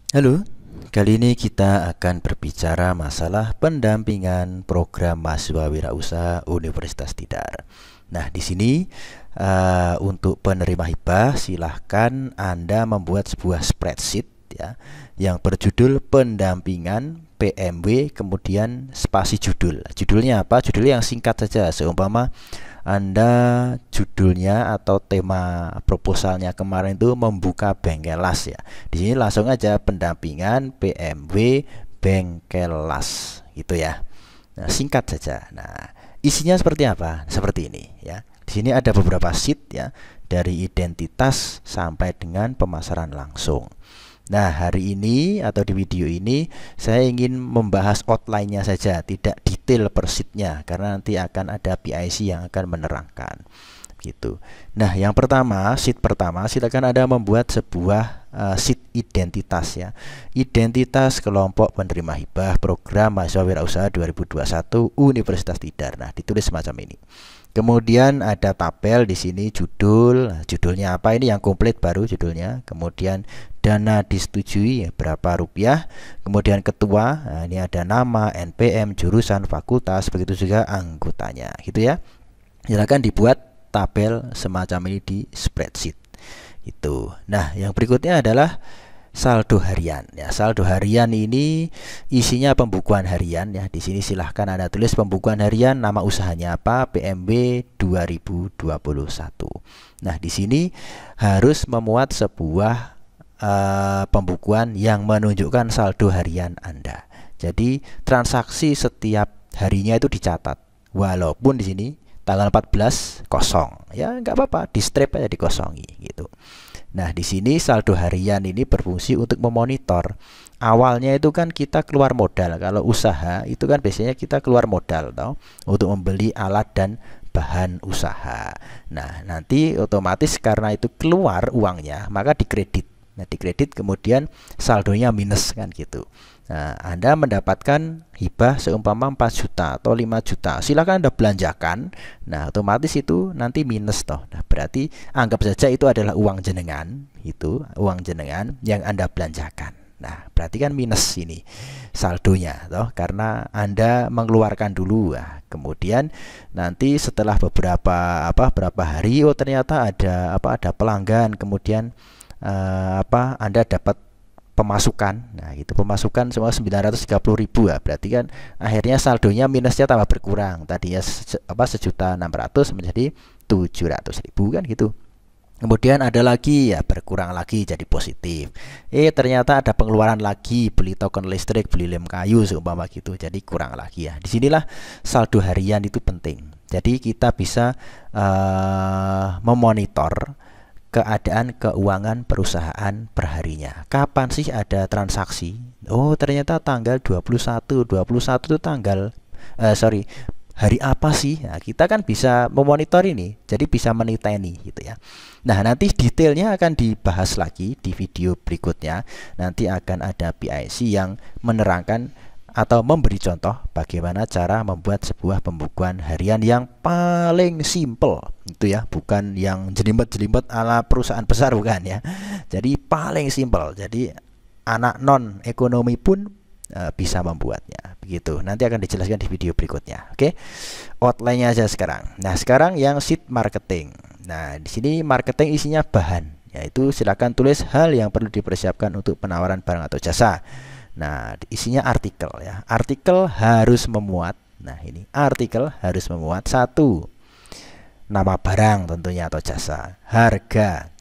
Halo, kali ini kita akan berbicara masalah pendampingan program mahasiswa wirausaha Universitas Tidar. Nah, di sini untuk penerima hibah silahkan Anda membuat sebuah spreadsheet ya, yang berjudul pendampingan PMW kemudian spasi judul. Judulnya apa? Judulnya yang singkat saja, seumpama anda judulnya atau tema proposalnya kemarin itu membuka bengkel las ya. Di sini langsung aja pendampingan PMW bengkel las gitu ya. Nah, singkat saja. Nah, isinya seperti apa? Seperti ini ya. Di sini ada beberapa sheet ya, dari identitas sampai dengan pemasaran langsung. Nah, hari ini atau di video ini saya ingin membahas outline-nya saja, tidak detail per sheet-nya karena nanti akan ada PIC yang akan menerangkan gitu. Nah, yang pertama, sheet pertama, silakan Anda membuat sebuah sheet identitas ya. Identitas kelompok penerima hibah program mahasiswa wirausaha 2021 Universitas Tidar. Nah, ditulis semacam ini. Kemudian ada tabel di sini judul, judulnya apa ini yang komplit baru judulnya. Kemudian dana disetujui berapa rupiah. Kemudian ketua, nah ini ada nama, NPM, jurusan, fakultas, begitu juga anggotanya, gitu ya. Silakan dibuat tabel semacam ini di spreadsheet. Itu. Nah, yang berikutnya adalah saldo harian ya. Saldo harian ini isinya pembukuan harian ya. Di sini silahkan Anda tulis pembukuan harian, nama usahanya apa, PMB 2021. Nah, di sini harus memuat sebuah pembukuan yang menunjukkan saldo harian Anda. Jadi transaksi setiap harinya itu dicatat. Walaupun di sini tanggal 14 kosong, ya nggak apa-apa, di strip aja dikosongi gitu. Nah, di sini saldo harian ini berfungsi untuk memonitor. Awalnya itu kan kita keluar modal. Kalau usaha itu kan biasanya kita keluar modal toh, untuk membeli alat dan bahan usaha. Nah, nanti otomatis karena itu keluar uangnya, maka dikredit. Nah, dikredit kemudian saldonya minus kan gitu. Nah, Anda mendapatkan hibah seumpama 4 juta atau 5 juta. Silakan Anda belanjakan. Nah, otomatis itu nanti minus toh. Nah, berarti anggap saja itu adalah uang jenengan, itu uang jenengan yang Anda belanjakan. Nah, berarti kan minus ini saldonya toh, karena Anda mengeluarkan dulu. Nah, kemudian nanti setelah beberapa hari, oh ternyata ada pelanggan, kemudian Anda dapat pemasukan. Nah, itu pemasukan semua 930.000 ya. Berarti kan akhirnya saldonya minusnya tambah berkurang. Tadinya sejuta 600 menjadi 700.000 kan gitu. Kemudian ada lagi ya, berkurang lagi jadi positif. Ternyata ada pengeluaran lagi, beli token listrik, beli lem kayu seumpama gitu. Jadi kurang lagi ya. Disinilah saldo harian itu penting. Jadi kita bisa memonitor keadaan keuangan perusahaan perharinya. Kapan sih ada transaksi? Oh, ternyata tanggal 21. 21 itu tanggal hari apa sih? Nah, kita kan bisa memonitor ini. Jadi bisa meniteni gitu ya. Nah, nanti detailnya akan dibahas lagi di video berikutnya. Nanti akan ada PIC yang menerangkan atau memberi contoh bagaimana cara membuat sebuah pembukuan harian yang paling simple itu ya, bukan yang jelimet-jelimet ala perusahaan besar, bukan ya. Jadi paling simple, jadi anak non ekonomi pun bisa membuatnya begitu. Nanti akan dijelaskan di video berikutnya. Oke, outline-nya aja sekarang. Nah, sekarang yang sheet marketing. Nah, di sini marketing isinya bahan, yaitu silakan tulis hal yang perlu dipersiapkan untuk penawaran barang atau jasa. Nah, isinya artikel ya. Artikel harus memuat. Nah, ini artikel harus memuat satu, nama barang tentunya atau jasa, harga,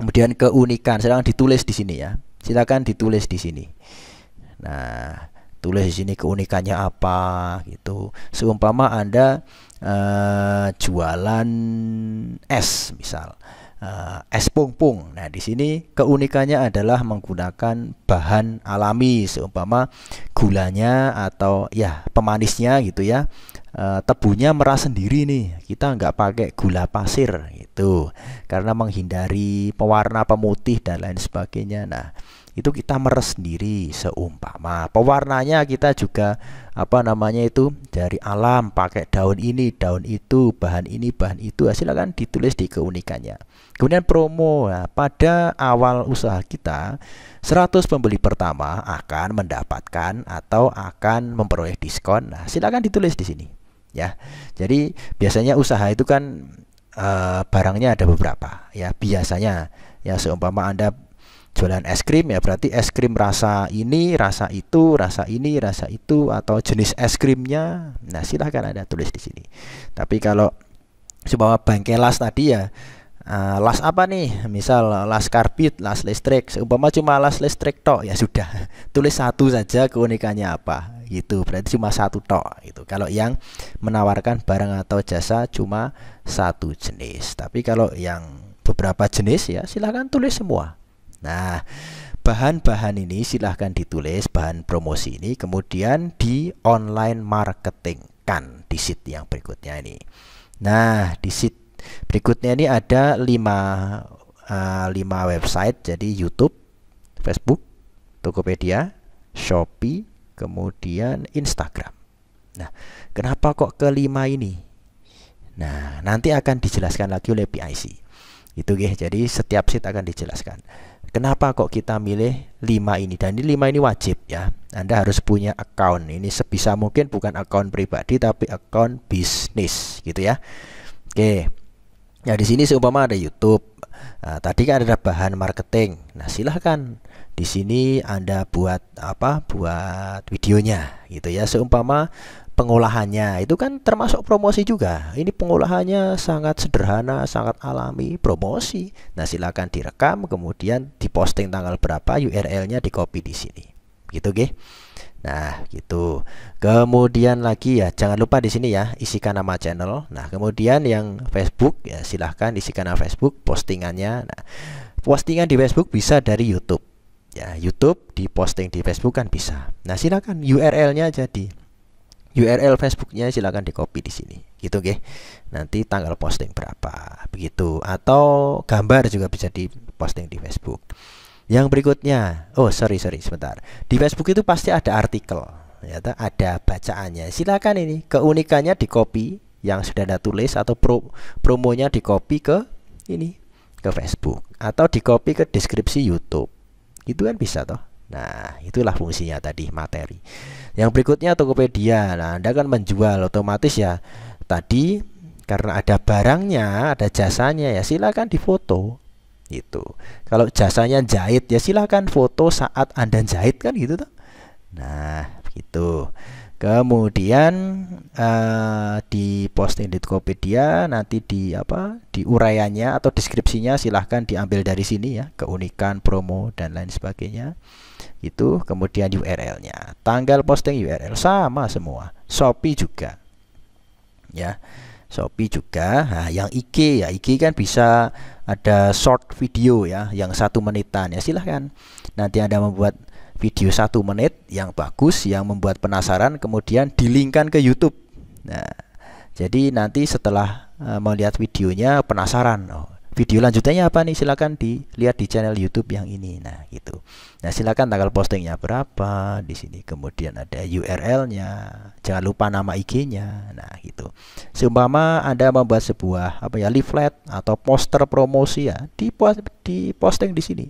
kemudian keunikan. Silakan ditulis di sini ya. Silakan ditulis di sini. Nah, tulis di sini keunikannya apa gitu. Seumpama Anda jualan es misal. Es pungpung. Nah, di sini keunikannya adalah menggunakan bahan alami, seumpama gulanya atau ya pemanisnya gitu ya. Tebunya merah sendiri nih, kita nggak pakai gula pasir. gitu. Karena menghindari pewarna pemutih dan lain sebagainya. Nah, itu kita meres sendiri. Seumpama pewarnanya kita juga apa namanya itu dari alam, pakai daun ini, daun itu, bahan ini, bahan itu. Silakan ditulis di keunikannya. Kemudian promo. Nah, pada awal usaha kita 100 pembeli pertama akan mendapatkan atau akan memperoleh diskon. Nah, silakan ditulis di sini ya. Jadi biasanya usaha itu kan barangnya ada beberapa ya. Biasanya ya, seumpama Anda jualan es krim ya, berarti es krim rasa ini, rasa itu, rasa ini, rasa itu, atau jenis es krimnya. Nah, silahkan Anda tulis di sini. Tapi kalau seumpama bangkai las tadi ya, las apa nih? Misal las karbit, las listrik. Seumpama cuma las listrik tok ya sudah. Tulis satu saja keunikannya apa. Gitu. Berarti cuma satu tok itu. Kalau yang menawarkan barang atau jasa cuma satu jenis. Tapi kalau yang beberapa jenis ya silahkan tulis semua. Nah, bahan-bahan ini silahkan ditulis, bahan promosi ini kemudian di online marketing kan di sheet yang berikutnya ini. Nah, di sheet berikutnya ini ada 5 website, jadi YouTube, Facebook, Tokopedia, Shopee, kemudian Instagram. Nah, kenapa kok kelima ini? Nah, nanti akan dijelaskan lagi oleh PIC. Itu guys, jadi setiap sheet akan dijelaskan. Kenapa kok kita milih 5 ini? Dan ini 5 ini wajib ya. Anda harus punya account. Ini sebisa mungkin bukan account pribadi tapi account bisnis gitu ya. Oke. Ya, di sini seumpama ada YouTube. Nah, tadi kan ada bahan marketing. Nah, silahkan di sini Anda buat apa? Buat videonya gitu ya. Seumpama pengolahannya itu kan termasuk promosi juga. Ini pengolahannya sangat sederhana, sangat alami, promosi. Nah, silakan direkam kemudian diposting tanggal berapa, URL-nya di copy di sini. Gitu, oke. Nah, gitu. Kemudian lagi ya, jangan lupa di sini ya, isikan nama channel. Nah, kemudian yang Facebook ya, silahkan isikan nama Facebook, postingannya. Nah, postingan di Facebook bisa dari YouTube. Ya, YouTube diposting di Facebook kan bisa. Nah, silakan URL-nya jadi URL Facebooknya silakan di copy di sini, gitu oke. Nanti tanggal posting berapa, begitu. Atau gambar juga bisa diposting di Facebook. Yang berikutnya, oh sorry sebentar. Di Facebook itu pasti ada artikel, ya, ada bacaannya. Silakan ini keunikannya di copy yang sudah Anda tulis atau promonya di copy ke ini ke Facebook atau di copy ke deskripsi YouTube, itu kan bisa toh. Nah, itulah fungsinya tadi materi. Yang berikutnya Tokopedia. Nah, Anda kan menjual otomatis ya. Tadi karena ada barangnya, ada jasanya ya silakan difoto. Itu. Kalau jasanya jahit ya silakan foto saat Anda jahit kan gitu toh. Nah, gitu. Kemudian di posting di Tokopedia nanti di apa? Di uraiannya atau deskripsinya silahkan diambil dari sini ya, keunikan, promo dan lain sebagainya. Itu kemudian URL-nya, tanggal posting URL sama semua. Shopee juga. Ya. Shopee juga. Nah, yang IG ya, IG kan bisa ada short video ya, yang 1 menitan ya silahkan. Nanti Anda membuat video 1 menit yang bagus, yang membuat penasaran, kemudian dilingkan ke YouTube. Nah, jadi nanti setelah melihat videonya penasaran, oh, video lanjutannya apa nih? Silakan dilihat di channel YouTube yang ini. Nah, gitu. Nah, silakan tanggal postingnya berapa di sini. Kemudian ada URL-nya. Jangan lupa nama IG-nya. Nah, gitu. Seumpama Anda membuat sebuah apa ya leaflet atau poster promosi ya, diposting di sini.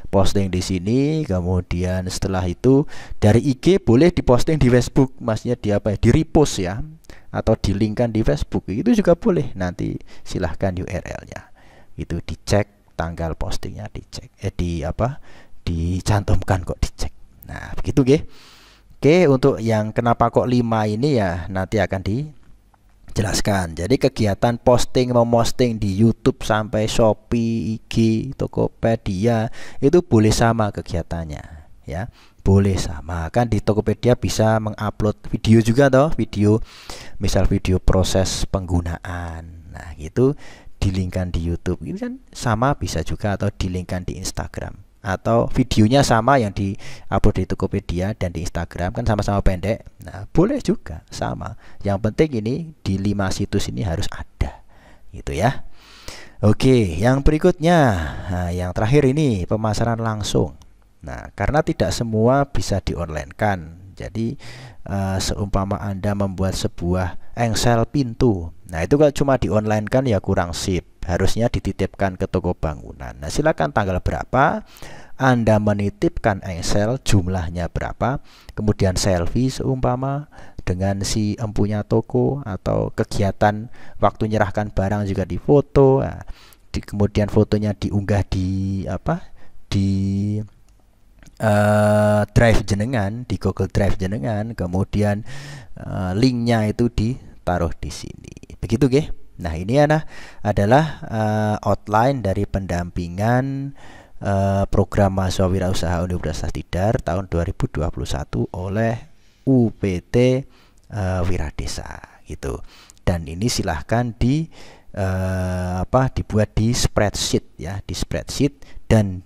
Posting di sini, kemudian setelah itu dari IG boleh diposting di Facebook, maksudnya di apa ya, di repost ya, atau di linkkan di Facebook itu juga boleh. Nanti silahkan URL-nya itu dicek, tanggal postingnya dicek, dicantumkan kok dicek. Nah, begitu nggih. Oke, untuk yang kenapa kok 5 ini ya nanti akan dijelaskan. Jadi kegiatan posting memosting di YouTube sampai Shopee, IG, Tokopedia itu boleh sama kegiatannya ya. Boleh sama. Kan di Tokopedia bisa mengupload video juga toh, video misal video proses penggunaan. Nah, gitu dilingkan di YouTube. Ini kan sama bisa juga, atau dilingkan di Instagram. Atau videonya sama yang di-upload di Tokopedia dan di Instagram kan sama-sama pendek. Nah, boleh juga sama. Yang penting ini di 5 situs ini harus ada. Gitu ya. Oke, yang berikutnya, nah, yang terakhir ini pemasaran langsung. Nah, karena tidak semua bisa di-online kan, jadi seumpama Anda membuat sebuah engsel pintu, nah itu kalau cuma di-online kan ya kurang sip, harusnya dititipkan ke toko bangunan. Nah, silakan tanggal berapa Anda menitipkan engsel, jumlahnya berapa, kemudian selfie seumpama dengan si empunya toko, atau kegiatan waktu nyerahkan barang juga difoto. Nah, kemudian fotonya diunggah di di drive jenengan, di Google Drive jenengan, kemudian linknya itu ditaruh di sini. Begitu nggih. Nah, ini adalah outline dari pendampingan program mahasiswa wirausaha Universitas Tidar tahun 2021 oleh UPT Wiradesa gitu. Dan ini silahkan dibuat di spreadsheet ya, di spreadsheet, dan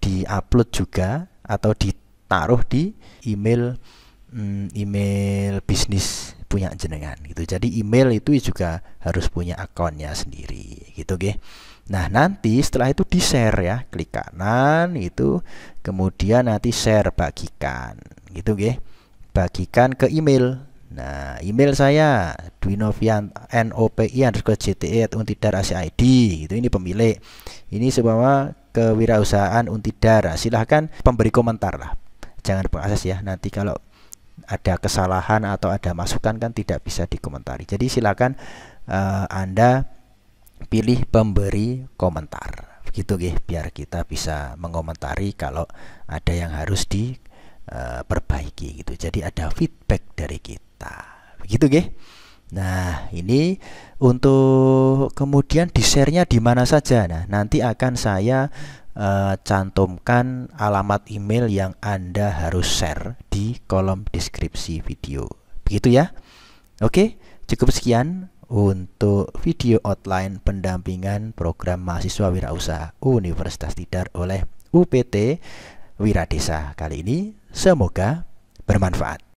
di-upload juga atau ditaruh di email bisnis punya jenengan gitu. Jadi email itu juga harus punya akunnya sendiri gitu nggih. Nah, nanti setelah itu di-share ya, klik kanan itu, kemudian nanti share, bagikan gitu nggih. Bagikan ke email. Nah, email saya dwinovian_nopi_jte@untidar.ac.id gitu, ini pemilik. Ini semua kewirausahaan Untidar. Silahkan pemberi komentar lah. Jangan mengakses ya. Nanti kalau ada kesalahan atau ada masukan kan tidak bisa dikomentari. Jadi silakan Anda pilih pemberi komentar. Begitu nggih, biar kita bisa mengomentari kalau ada yang harus diperbaiki gitu. Jadi ada feedback dari kita. Begitu nggih. Nah, ini untuk kemudian di-share-nya di mana saja. Nah, nanti akan saya cantumkan alamat email yang Anda harus share di kolom deskripsi video. Begitu ya. Oke, cukup sekian untuk video outline pendampingan program mahasiswa wirausaha Universitas Tidar oleh UPT Wiradesa kali ini. Semoga bermanfaat.